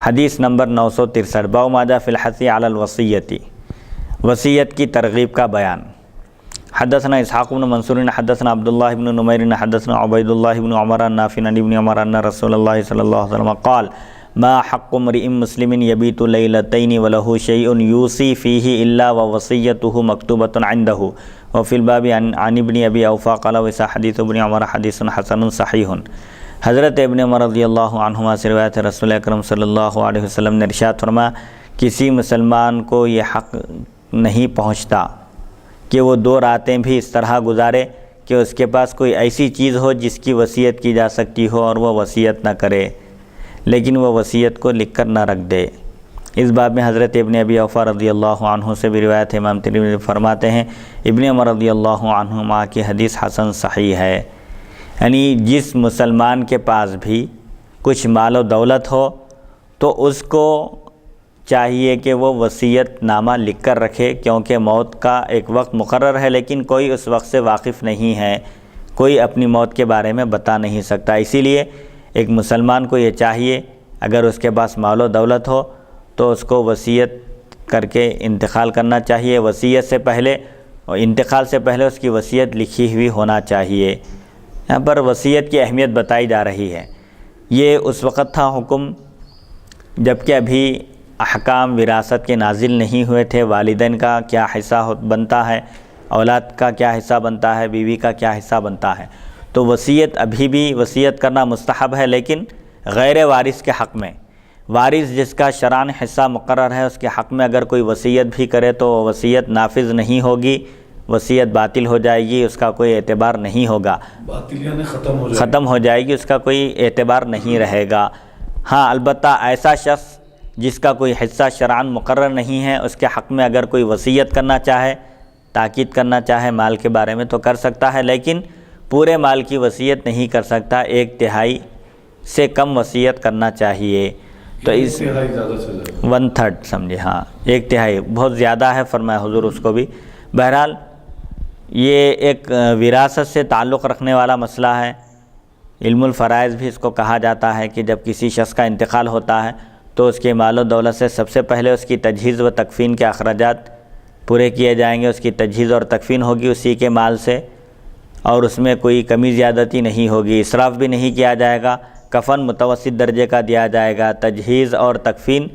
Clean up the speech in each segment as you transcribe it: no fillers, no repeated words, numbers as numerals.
حدیث نمبر 963 باب ما جاء فی الحث علی الوصیۃ، وصیت کی ترغیب کا بیان۔ حدثنا اسحاق بن منصور حدثنا عبداللہ بن نمیر حدثنا عبید اللہ بن عمر نافع عن ابن عمر ان رسول اللہ صلی اللہ علیہ وسلم قال ما حق امرئ مسلم یبیت لیلتین ولہ شیء یوصی فیہ الا ووصیتہ مکتوبۃ عندہ وفی الباب عن ابن ابی اوفا قال ویسا حدیث ابن عمر حدیث حسن صحیح۔ حضرت ابن عمر رضی اللہ عنہما سے روایت رسول اکرم صلی اللہ علیہ وسلم نے ارشاد فرمایا کسی مسلمان کو یہ حق نہیں پہنچتا کہ وہ 2 راتیں بھی اس طرح گزارے کہ اس کے پاس کوئی ایسی چیز ہو جس کی وصیت کی جا سکتی ہو اور وہ وصیت نہ کرے، لیکن وہ وصیت کو لکھ کر نہ رکھ دے۔ اس باب میں حضرت ابن ابی اوفا رضی اللہ عنہ سے بھی روایت ہے۔ امام ترمذی فرماتے ہیں ابن عمر رضی اللہ عنہما کی حدیث حسن صحیح ہے، یعنی جس مسلمان کے پاس بھی کچھ مال و دولت ہو تو اس کو چاہیے کہ وہ وصیت نامہ لکھ کر رکھے، کیونکہ موت کا ایک وقت مقرر ہے لیکن کوئی اس وقت سے واقف نہیں ہے، کوئی اپنی موت کے بارے میں بتا نہیں سکتا۔ اسی لیے ایک مسلمان کو یہ چاہیے اگر اس کے پاس مال و دولت ہو تو اس کو وصیت کر کے انتقال کرنا چاہیے۔ وصیت سے پہلے اور انتقال سے پہلے اس کی وصیت لکھی ہوئی ہونا چاہیے۔ یہاں پر وصیت کی اہمیت بتائی جا رہی ہے۔ یہ اس وقت تھا حکم جبکہ ابھی احکام وراثت کے نازل نہیں ہوئے تھے، والدین کا کیا حصہ بنتا ہے، اولاد کا کیا حصہ بنتا ہے، بیوی کا کیا حصہ بنتا ہے۔ تو وصیت ابھی بھی وصیت کرنا مستحب ہے لیکن غیر وارث کے حق میں۔ وارث جس کا شرعاً حصہ مقرر ہے اس کے حق میں اگر کوئی وصیت بھی کرے تو وصیت نافذ نہیں ہوگی، وصیت باطل ہو جائے گی، اس کا کوئی اعتبار نہیں ہوگا، باطل یعنی ختم ہو جائے گی، اس کا کوئی اعتبار نہیں رہے گا۔ ہاں البتہ ایسا شخص جس کا کوئی حصہ شرعاً مقرر نہیں ہے اس کے حق میں اگر کوئی وصیت کرنا چاہے، تاکید کرنا چاہے مال کے بارے میں تو کر سکتا ہے، لیکن پورے مال کی وصیت نہیں کر سکتا، 1/3 سے کم وصیت کرنا چاہیے۔ تو اس 1/3 سمجھے، ہاں 1/3 بہت زیادہ ہے فرمایا حضور اس کو بھی۔ بہرحال یہ ایک وراثت سے تعلق رکھنے والا مسئلہ ہے، علم الفرائض بھی اس کو کہا جاتا ہے کہ جب کسی شخص کا انتقال ہوتا ہے تو اس کے مال و دولت سے سب سے پہلے اس کی تجہیز و تکفین کے اخراجات پورے کیے جائیں گے، اس کی تجہیز اور تکفین ہوگی اسی کے مال سے، اور اس میں کوئی کمی زیادتی نہیں ہوگی، اسراف بھی نہیں کیا جائے گا، کفن متوسط درجے کا دیا جائے گا، تجہیز اور تکفین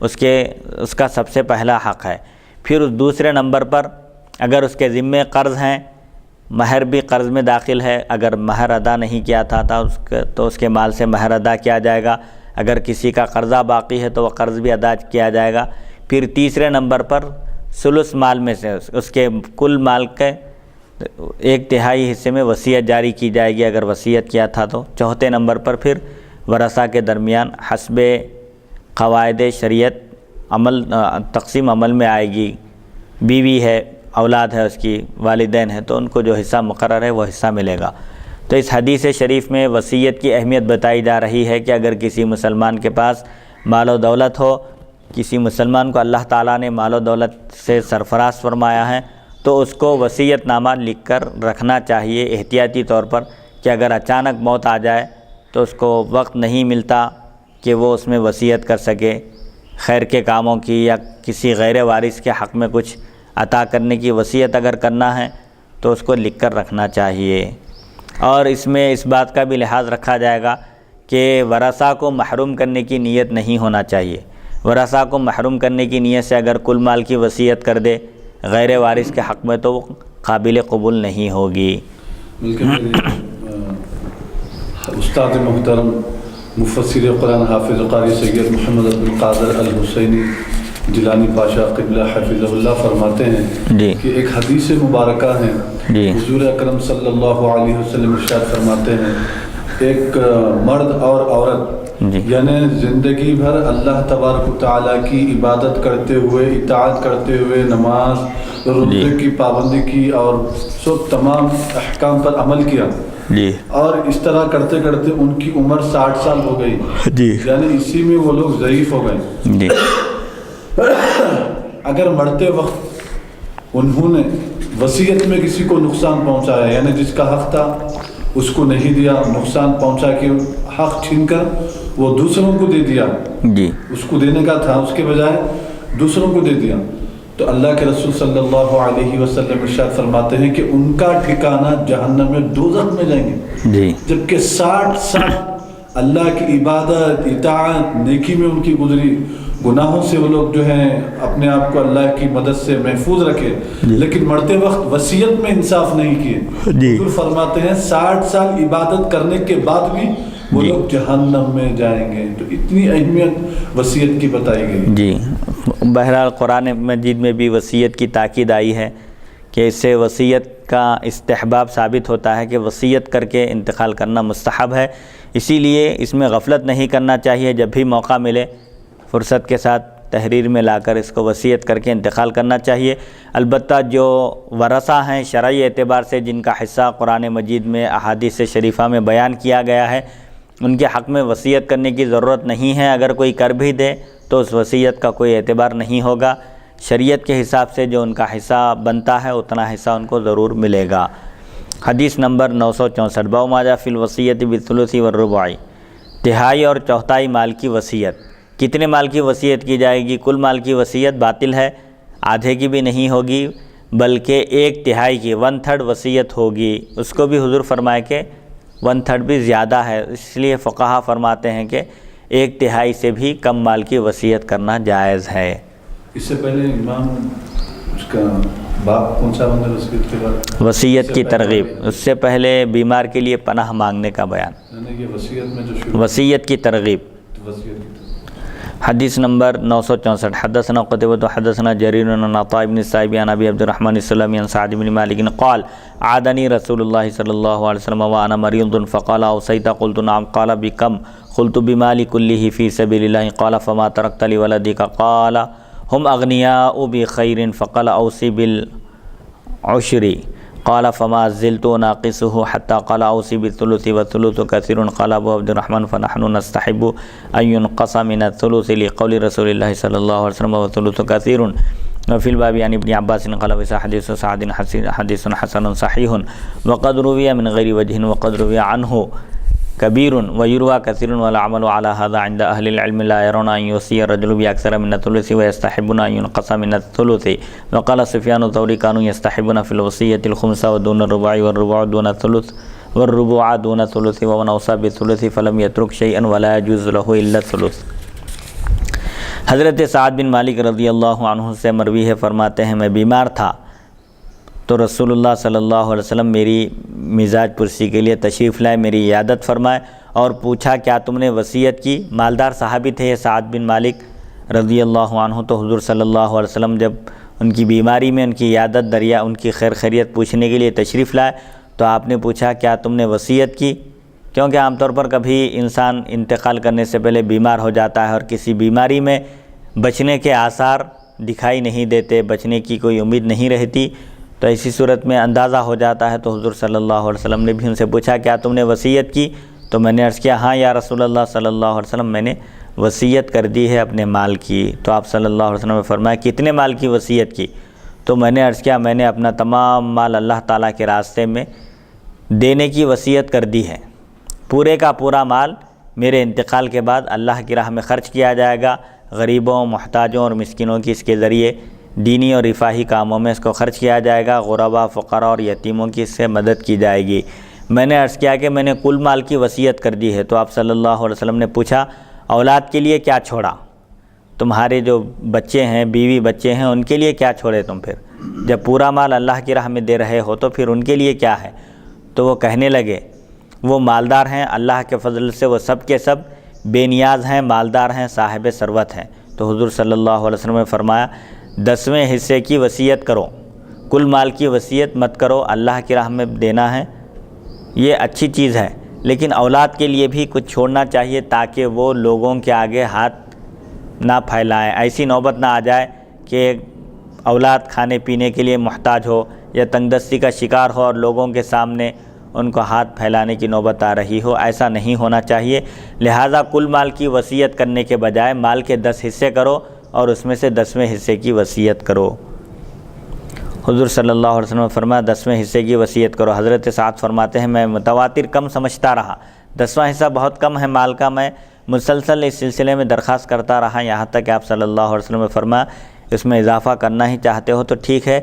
اس کا سب سے پہلا حق ہے۔ پھر اس دوسرے نمبر پر اگر اس کے ذمے قرض ہیں، مہر بھی قرض میں داخل ہے، اگر مہر ادا نہیں کیا تھا تو اس کے مال سے مہر ادا کیا جائے گا، اگر کسی کا قرضہ باقی ہے تو وہ قرض بھی ادا کیا جائے گا۔ پھر تیسرے نمبر پر ثلث مال میں سے اس کے کل مال کے 1/3 حصے میں وصیت جاری کی جائے گی اگر وصیت کیا تھا تو۔ چوتھے نمبر پر پھر ورثہ کے درمیان حسب قواعد شریعت تقسیم عمل میں آئے گی، بیوی ہے، اولاد ہے، اس کی والدین ہے تو ان کو جو حصہ مقرر ہے وہ حصہ ملے گا۔ تو اس حدیث شریف میں وصیت کی اہمیت بتائی جا رہی ہے کہ اگر کسی مسلمان کے پاس مال و دولت ہو، کسی مسلمان کو اللہ تعالیٰ نے مال و دولت سے سرفراز فرمایا ہے تو اس کو وصیت نامہ لکھ کر رکھنا چاہیے احتیاطی طور پر، کہ اگر اچانک موت آ جائے تو اس کو وقت نہیں ملتا کہ وہ اس میں وصیت کر سکے، خیر کے کاموں کی یا کسی غیر وارث کے حق میں کچھ عطا کرنے کی وصیت اگر کرنا ہے تو اس کو لکھ کر رکھنا چاہیے۔ اور اس میں اس بات کا بھی لحاظ رکھا جائے گا کہ ورثہ کو محروم کرنے کی نیت نہیں ہونا چاہیے۔ ورثہ کو محروم کرنے کی نیت سے اگر کل مال کی وصیت کر دے غیر وارث کے حق میں تو وہ قابل قبول نہیں ہوگی۔ استاد محترم مفسر قرآن حافظ قاری سید محمد عبد القادر الحسینی جیلانی پاشا قبلہ حفظہ اللہ فرماتے ہیں کہ ایک حدیث مبارکہ ہے، حضور اکرم صلی اللہ علیہ وسلم ارشاد فرماتے ہیں ایک مرد اور عورت یعنی زندگی بھر اللہ تبارک و تعالیٰ کی عبادت کرتے ہوئے، اطاعت کرتے ہوئے، نماز روزے کی پابندی کی اور سب تمام احکام پر عمل کیا، اور اس طرح کرتے کرتے ان کی عمر 60 سال ہو گئی، یعنی اسی میں وہ لوگ ضعیف ہو گئے۔ اگر مرتے وقت انہوں نے وصیت میں کسی کو نقصان پہنچایا، یعنی جس کا حق تھا اس کو نہیں دیا، نقصان پہنچا کے حق چھین کر وہ دوسروں کو دے دیا، جی اس کو دینے کا تھا، اس کے بجائے دوسروں کو دے دیا، تو اللہ کے رسول صلی اللہ علیہ وسلم ارشاد فرماتے ہیں کہ ان کا ٹھکانہ جہنم میں، دوزخ میں جائیں گے، جی جبکہ 60 سال اللہ کی عبادت، اطاعت، نیکی میں ان کی گزری، گناہوں سے وہ لوگ جو ہیں اپنے آپ کو اللہ کی مدد سے محفوظ رکھے، لیکن مرتے وقت وصیت میں انصاف نہیں کیے۔ حضور فرماتے ہیں 60 سال عبادت کرنے کے بعد بھی وہ لوگ جہنم میں جائیں گے۔ تو اتنی اہمیت وصیت کی بتائی گئی۔ جی، بہرحال قرآن مجید میں بھی وصیت کی تاکید آئی ہے کہ اس سے وصیت کا استحباب ثابت ہوتا ہے کہ وصیت کر کے انتقال کرنا مستحب ہے، اسی لیے اس میں غفلت نہیں کرنا چاہیے، جب بھی موقع ملے فرصت کے ساتھ تحریر میں لا کر اس کو وصیت کر کے انتقال کرنا چاہیے۔ البتہ جو ورثہ ہیں شرعی اعتبار سے جن کا حصہ قرآن مجید میں احادیث شریفہ میں بیان کیا گیا ہے، ان کے حق میں وصیت کرنے کی ضرورت نہیں ہے، اگر کوئی کر بھی دے تو اس وصیت کا کوئی اعتبار نہیں ہوگا، شریعت کے حساب سے جو ان کا حصہ بنتا ہے اتنا حصہ ان کو ضرور ملے گا۔ حدیث نمبر 964، باب ما جاء فی الوصیۃ بالثلث والربع، تہائی اور چوتھائی مال کی وصیت۔ کتنے مال کی وصیت کی جائے گی؟ کل مال کی وصیت باطل ہے، آدھے کی بھی نہیں ہوگی بلکہ 1/3 کی 1/3 وصیت ہوگی، اس کو بھی حضور فرمائے کہ 1/3 بھی زیادہ ہے، اس لیے فقہا فرماتے ہیں کہ 1/3 سے بھی کم مال کی وصیت کرنا جائز ہے۔ اس سے پہلے امام اس کا باب کون سا بندہ وصیت کے بعد؟ وصیت کی ترغیب، اس سے پہلے بیمار کے لیے پناہ مانگنے کا بیان، یعنی یہ وصیت میں جو شروع وصیت کی ترغیب۔ وصیت کی حدیث نمبر 964، حدثنا قتيبة حدثنا جرير عن عطاء بن السائب عن ابي عبد الرحمن السلمي عن سعد بن مالك قال عادني رسول الله صلى الله عليه وسلم وانا مريض فقال اوصيت؟ قلت نعم، قال بكم؟ قلت بمالي كله في سبيل الله، قال فما تركت لولدك؟ قال هم اغنياء بخير، فقال اوصي بالعشر، قال فما زلت ناقصه حتى قال اوصي بالثلث والثلث كثير، قال ابو عبد الرحمن فنحن نستحب ان ينقص من الثلث لقول رسول الله صلى الله عليه وسلم والثلث كثير، وفي الباب عن ابن عباس قال وسا حديث سعد حديث حسن صحيح وقد روي من غير وجه وقد روي عنه كبير ويروى كثير، والعمل على هذا عند أهل العلم، لا يرون أن يوصي الرجل بأكثر من الثلث ويستحبون أن ينقص من الثلث، وقال سفيان الثوري كانوا يستحبون في الوصية الخمس ودون الربع والربع دون الثلث والربع دون الثلث، ومن أوصى بالثلث فلم يترك شيئا ولا يجوز له إلا الثلث۔ حضرت سعد بن مالک رضی اللہ عنہ سے مروی ہے، فرماتے ہیں میں بیمار تھا تو رسول اللہ صلی اللہ علیہ وسلم میری مزاج پرسی کے لیے تشریف لائے، میری عیادت فرمائے اور پوچھا کیا تم نے وصیت کی؟ مالدار صحابی تھے یہ سعد بن مالک رضی اللہ عنہ، تو حضور صلی اللہ علیہ وسلم جب ان کی بیماری میں ان کی عیادت دریا ان کی خیر خیریت پوچھنے کے لیے تشریف لائے تو آپ نے پوچھا کیا تم نے وصیت کی؟ کیونکہ عام طور پر کبھی انسان انتقال کرنے سے پہلے بیمار ہو جاتا ہے اور کسی بیماری میں بچنے کے آثار دکھائی نہیں دیتے، بچنے کی کوئی امید نہیں رہتی، تو ایسی صورت میں اندازہ ہو جاتا ہے، تو حضور صلی اللہ علیہ وسلم نے بھی ان سے پوچھا کیا تم نے وصیت کی؟ تو میں نے عرض کیا ہاں یا رسول اللہ صلی اللہ علیہ وسلم میں نے وصیت کر دی ہے اپنے مال کی۔ تو آپ صلی اللہ علیہ وسلم نے فرمایا کتنے مال کی وصیت کی؟ تو میں نے عرض کیا میں نے اپنا تمام مال اللہ تعالیٰ کے راستے میں دینے کی وصیت کر دی ہے، پورے کا پورا مال میرے انتقال کے بعد اللہ کی راہ میں خرچ کیا جائے گا، غریبوں، محتاجوں اور مسکینوں کی اس کے ذریعے دینی اور رفاہی کاموں میں اس کو خرچ کیا جائے گا، غربا، فقراء اور یتیموں کی اس سے مدد کی جائے گی۔ میں نے عرض کیا کہ میں نے کل مال کی وصیت کر دی ہے، تو آپ صلی اللہ علیہ وسلم نے پوچھا اولاد کے لیے کیا چھوڑا؟ تمہارے جو بچے ہیں، بیوی بچے ہیں، ان کے لیے کیا چھوڑے تم؟ پھر جب پورا مال اللہ کی راہ میں دے رہے ہو تو پھر ان کے لیے کیا ہے؟ تو وہ کہنے لگے وہ مالدار ہیں، اللہ کے فضل سے وہ سب کے سب بے نیاز ہیں، مالدار ہیں، صاحب ثروت ہیں۔ تو حضور صلی اللہ علیہ وسلم نے فرمایا 10ویں حصے کی وصیت کرو، کل مال کی وصیت مت کرو، اللہ کی راہ میں دینا ہے، یہ اچھی چیز ہے، لیکن اولاد کے لیے بھی کچھ چھوڑنا چاہیے تاکہ وہ لوگوں کے آگے ہاتھ نہ پھیلائیں، ایسی نوبت نہ آ جائے کہ اولاد کھانے پینے کے لیے محتاج ہو یا تنگ دستی کا شکار ہو اور لوگوں کے سامنے ان کو ہاتھ پھیلانے کی نوبت آ رہی ہو، ایسا نہیں ہونا چاہیے۔ لہٰذا کل مال کی وصیت کرنے کے بجائے مال کے 10 حصے کرو اور اس میں سے 10ویں حصے کی وصیت کرو۔ حضور صلی اللہ علیہ وسلم نے فرمایا 10ویں حصے کی وصیت کرو۔ حضرت سعد فرماتے ہیں میں متواتر کم سمجھتا رہا، 10واں حصہ بہت کم ہے مال کا، میں مسلسل اس سلسلے میں درخواست کرتا رہا یہاں تک کہ آپ صلی اللہ علیہ وسلم نے فرمایا اس میں اضافہ کرنا ہی چاہتے ہو تو ٹھیک ہے،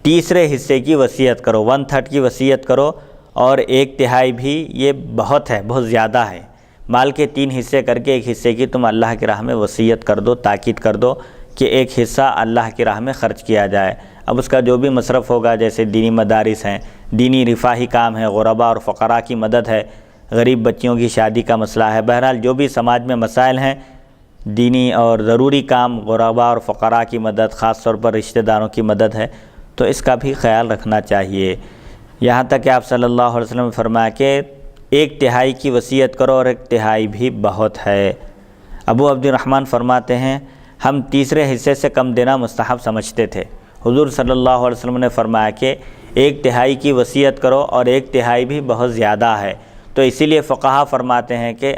تیسرے حصے کی وصیت کرو، 1/3 کی وصیت کرو، اور 1/3 بھی یہ بہت ہے، بہت زیادہ ہے۔ مال کے 3 حصے کر کے 1 حصے کی تم اللہ کی راہ میں وصیت کر دو، تاکید کر دو کہ 1 حصہ اللہ کی راہ میں خرچ کیا جائے۔ اب اس کا جو بھی مصرف ہوگا، جیسے دینی مدارس ہیں، دینی رفاہی کام ہے، غربا اور فقراء کی مدد ہے، غریب بچیوں کی شادی کا مسئلہ ہے، بہرحال جو بھی سماج میں مسائل ہیں، دینی اور ضروری کام، غربا اور فقراء کی مدد، خاص طور پر رشتہ داروں کی مدد ہے، تو اس کا بھی خیال رکھنا چاہیے۔ یہاں تک کہ آپ صلی اللہ علیہ وسلم نے فرمایا کہ 1/3 کی وصیت کرو اور 1/3 بھی بہت ہے۔ ابو عبد الرحمن فرماتے ہیں ہم تیسرے حصے سے کم دینا مستحب سمجھتے تھے۔ حضور صلی اللہ علیہ وسلم نے فرمایا کہ 1/3 کی وصیت کرو اور 1/3 بھی بہت زیادہ ہے، تو اسی لیے فقہا فرماتے ہیں کہ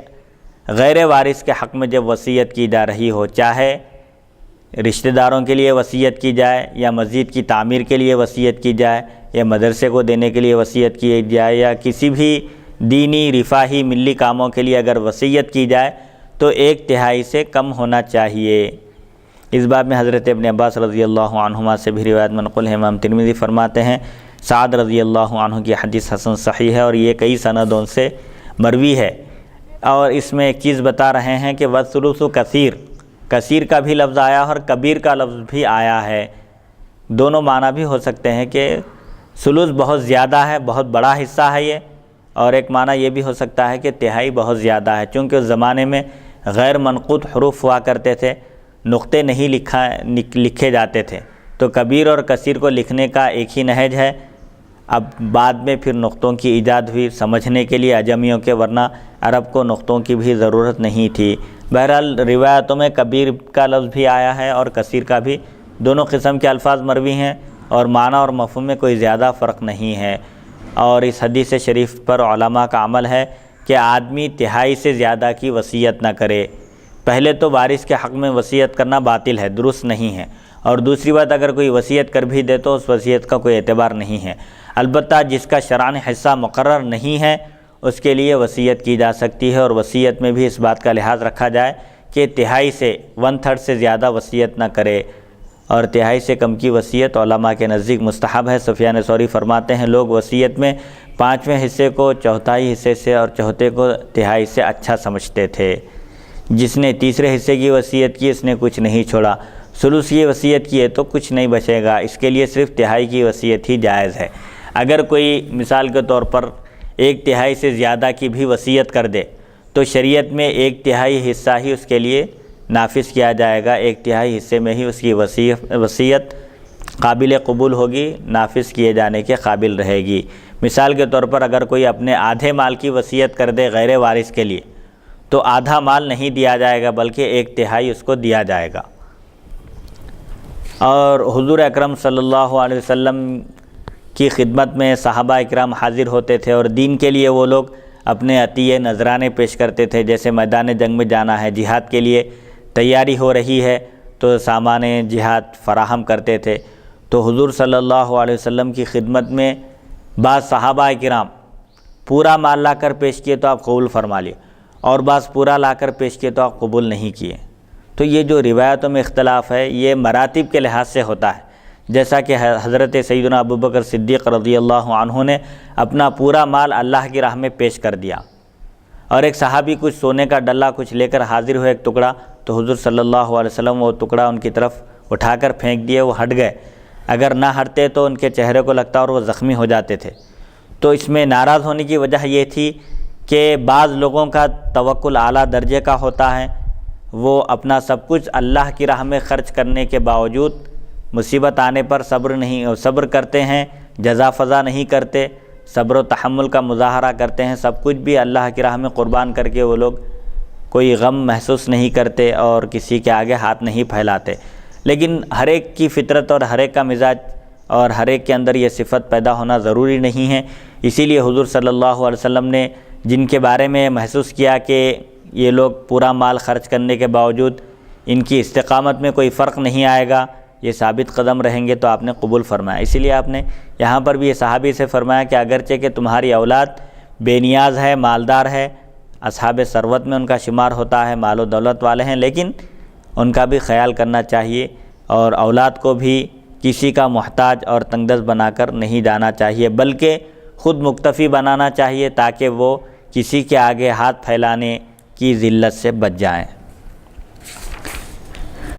غیر وارث کے حق میں جب وصیت کی جا رہی ہو، چاہے رشتہ داروں کے لیے وصیت کی جائے یا مسجد کی تعمیر کے لیے وصیت کی جائے یا مدرسے کو دینے کے لیے وصیت کی جائے یا کسی بھی دینی رفاہی ملی کاموں کے لیے اگر وصیت کی جائے تو 1/3 سے کم ہونا چاہیے۔ اس باب میں حضرت ابن عباس رضی اللہ عنہما سے بھی روایت منقول ہے۔ امام ترمذی فرماتے ہیں سعد رضی اللہ عنہ کی حدیث حسن صحیح ہے اور یہ کئی سندوں سے مروی ہے، اور اس میں ایک چیز بتا رہے ہیں کہ وَالثُّلُثُ کثیر، کثیر کا بھی لفظ آیا اور کبیر کا لفظ بھی آیا ہے۔ دونوں معنی بھی ہو سکتے ہیں کہ ثلث بہت زیادہ ہے، بہت بڑا حصہ ہے یہ، اور ایک معنی یہ بھی ہو سکتا ہے کہ تہائی بہت زیادہ ہے، چونکہ اس زمانے میں غیر منقوط حروف ہوا کرتے تھے، نقطے نہیں لکھے جاتے تھے، تو کبیر اور کثیر کو لکھنے کا ایک ہی نہج ہے۔ اب بعد میں پھر نقطوں کی ایجاد ہوئی سمجھنے کے لیے اجمیوں کے، ورنہ عرب کو نقطوں کی بھی ضرورت نہیں تھی۔ بہرحال روایتوں میں کبیر کا لفظ بھی آیا ہے اور کثیر کا بھی، دونوں قسم کے الفاظ مروی ہیں اور معنی اور مفہوم میں کوئی زیادہ فرق نہیں ہے۔ اور اس حدیث شریف پر علماء کا عمل ہے کہ آدمی 1/3 سے زیادہ کی وصیت نہ کرے۔ پہلے تو وارث کے حق میں وصیت کرنا باطل ہے، درست نہیں ہے، اور دوسری بات اگر کوئی وصیت کر بھی دے تو اس وصیت کا کوئی اعتبار نہیں ہے۔ البتہ جس کا شرعاً حصہ مقرر نہیں ہے اس کے لیے وصیت کی جا سکتی ہے، اور وصیت میں بھی اس بات کا لحاظ رکھا جائے کہ 1/3 سے 1/3 سے زیادہ وصیت نہ کرے، اور 1/3 سے کم کی وصیت علماء کے نزدیک مستحب ہے۔ سفیان ثوری فرماتے ہیں لوگ وصیت میں 5ویں حصے کو 1/4 حصے سے اور 1/4 کو 1/3 سے اچھا سمجھتے تھے۔ جس نے تیسرے حصے کی وصیت کی اس نے کچھ نہیں چھوڑا، ثلث کی وصیت کی ہے تو کچھ نہیں بچے گا، اس کے لیے صرف 1/3 کی وصیت ہی جائز ہے۔ اگر کوئی مثال کے طور پر 1/3 سے زیادہ کی بھی وصیت کر دے تو شریعت میں 1/3 حصہ ہی اس کے لیے نافذ کیا جائے گا، 1/3 حصے میں ہی اس کی وصیت قابل قبول ہوگی، نافذ کیے جانے کے قابل رہے گی۔ مثال کے طور پر اگر کوئی اپنے آدھے مال کی وصیت کر دے غیر وارث کے لیے تو آدھا مال نہیں دیا جائے گا بلکہ 1/3 اس کو دیا جائے گا۔ اور حضور اکرم صلی اللہ علیہ وسلم کی خدمت میں صحابہ اکرام حاضر ہوتے تھے اور دین کے لیے وہ لوگ اپنے عطیے نذرانے پیش کرتے تھے، جیسے میدان جنگ میں جانا ہے، جہاد کے لیے تیاری ہو رہی ہے تو سامان جہاد فراہم کرتے تھے۔ تو حضور صلی اللہ علیہ وسلم کی خدمت میں بعض صحابہ اکرام پورا مال لا کر پیش کیے تو آپ قبول فرما لیے، اور بعض پورا لا کر پیش کیے تو آپ قبول نہیں کیے۔ تو یہ جو روایتوں میں اختلاف ہے یہ مراتب کے لحاظ سے ہوتا ہے، جیسا کہ حضرت سیدنا ابوبکر صدیق رضی اللہ عنہ نے اپنا پورا مال اللہ کی راہ میں پیش کر دیا، اور ایک صحابی کچھ سونے کا ڈلہ کچھ لے کر حاضر ہوئے ایک ٹکڑا، تو حضور صلی اللہ علیہ وسلم وہ ٹکڑا ان کی طرف اٹھا کر پھینک دیے، وہ ہٹ گئے، اگر نہ ہٹتے تو ان کے چہرے کو لگتا اور وہ زخمی ہو جاتے تھے۔ تو اس میں ناراض ہونے کی وجہ یہ تھی کہ بعض لوگوں کا توکل اعلیٰ درجے کا ہوتا ہے، وہ اپنا سب کچھ اللہ کی راہ میں خرچ کرنے کے باوجود مصیبت آنے پر صبر کرتے ہیں، جزا فضا نہیں کرتے، صبر و تحمل کا مظاہرہ کرتے ہیں، سب کچھ بھی اللہ کی راہ میں قربان کر کے وہ لوگ کوئی غم محسوس نہیں کرتے اور کسی کے آگے ہاتھ نہیں پھیلاتے۔ لیکن ہر ایک کی فطرت اور ہر ایک کا مزاج اور ہر ایک کے اندر یہ صفت پیدا ہونا ضروری نہیں ہے، اسی لیے حضور صلی اللہ علیہ وسلم نے جن کے بارے میں محسوس کیا کہ یہ لوگ پورا مال خرچ کرنے کے باوجود ان کی استقامت میں کوئی فرق نہیں آئے گا، یہ ثابت قدم رہیں گے، تو آپ نے قبول فرمایا۔ اسی لیے آپ نے یہاں پر بھی یہ صحابی سے فرمایا کہ اگرچہ کہ تمہاری اولاد بے نیاز ہے، مالدار ہے، اصحاب ثروت میں ان کا شمار ہوتا ہے، مال و دولت والے ہیں، لیکن ان کا بھی خیال کرنا چاہیے اور اولاد کو بھی کسی کا محتاج اور تنگ دست بنا کر نہیں جانا چاہیے، بلکہ خود مکتفی بنانا چاہیے تاکہ وہ کسی کے آگے ہاتھ پھیلانے کی ذلت سے بچ جائیں۔